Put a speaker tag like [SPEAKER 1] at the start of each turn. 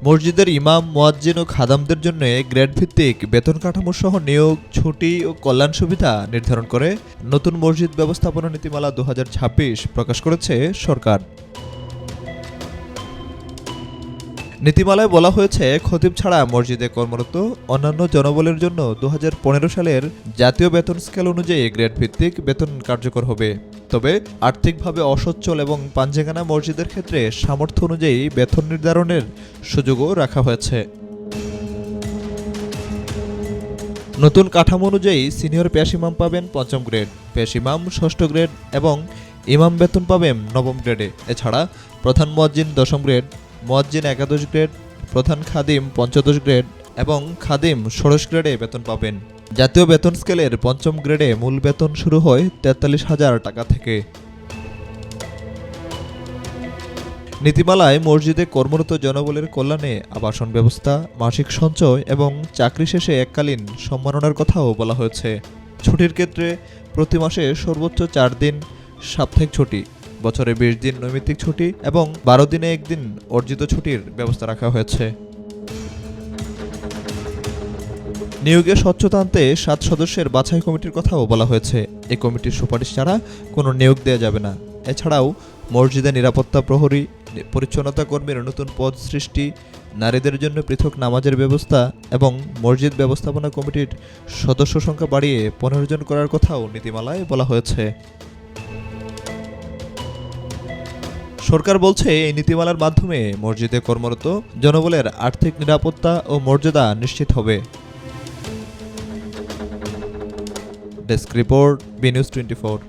[SPEAKER 1] মসজিদের ইমাম, মুয়াজ্জিন ও খাদামদের জন্য গ্রেড ভিত্তিক বেতন কাঠামো সহ নিয়োগ, ছুটি ও কল্যাণ সুবিধা নির্ধারণ করে নতুন মসজিদ ব্যবস্থাপনা নীতিমালা ২০২৬ প্রকাশ করেছে সরকার। নীতিমালায় বলা হয়েছে, খতিব ছাড়া মসজিদে কর্মরত অন্যান্য জনবলের জন্য ২০১৫ সালের জাতীয় বেতন স্কেল অনুযায়ী গ্রেড ভিত্তিক বেতন কার্যকর হবে। তবে আর্থিকভাবে অসচ্ছল এবং পাঞ্জেগানা মসজিদের ক্ষেত্রে সামর্থ্য অনুযায়ী বেতন নির্ধারণের সুযোগও রাখা হয়েছে। নতুন কাঠামো অনুযায়ী সিনিয়র পেশ ইমাম পাবেন ৫ম গ্রেড, পেশ ইমাম ৬ষ্ঠ গ্রেড এবং ইমাম বেতন পাবেন ৯ম গ্রেডে। এছাড়া প্রধান মুয়াজ্জিন ১০ম গ্রেড, মুয়াজ্জিন একাদশ গ্রেড, প্রধান খাদিম পঞ্চদশ গ্রেড এবং খাদিম ষোড়শ গ্রেডে বেতন পাবেন। জাতীয় বেতন স্কেলের ৫ম গ্রেডে মূল বেতন শুরু হয় ৪৩,০০০ টাকা থেকে। নীতিমালায় মসজিদে কর্মরত জনবলের কল্যাণে আবাসন ব্যবস্থা, মাসিক সঞ্চয় এবং চাকরি শেষে এককালীন সম্মাননার কথাও বলা হয়েছে। ছুটির ক্ষেত্রে প্রতি মাসে সর্বোচ্চ ৪ দিন সাপ্তাহিক ছুটি, বছরে ২০ দিন নৈমিত্তিক ছুটি এবং ১২ দিনে ১ দিন অর্জিত ছুটির ব্যবস্থা রাখা হয়েছে। নিয়োগে স্বচ্ছতা আনতে ৭ সদস্যের বাছাই কমিটির কথাও বলা হয়েছে। এই কমিটির সুপারিশ ছাড়া কোনো নিয়োগ দেওয়া যাবে না। এছাড়াও মসজিদে নিরাপত্তা প্রহরী, পরিচ্ছন্নতা কর্মীর নতুন পদ সৃষ্টি, নারীদের জন্য পৃথক নামাজের ব্যবস্থা এবং মসজিদ ব্যবস্থাপনা কমিটির সদস্য সংখ্যা বাড়িয়ে ১৫ জন করার কথাও নীতিমালায় বলা হয়েছে। সরকার বলছে, এই নীতিমালার মাধ্যমে মসজিদে কর্মরত জনবলের আর্থিক নিরাপত্তা ও মর্যাদা নিশ্চিত হবে। Desk report, B News 24।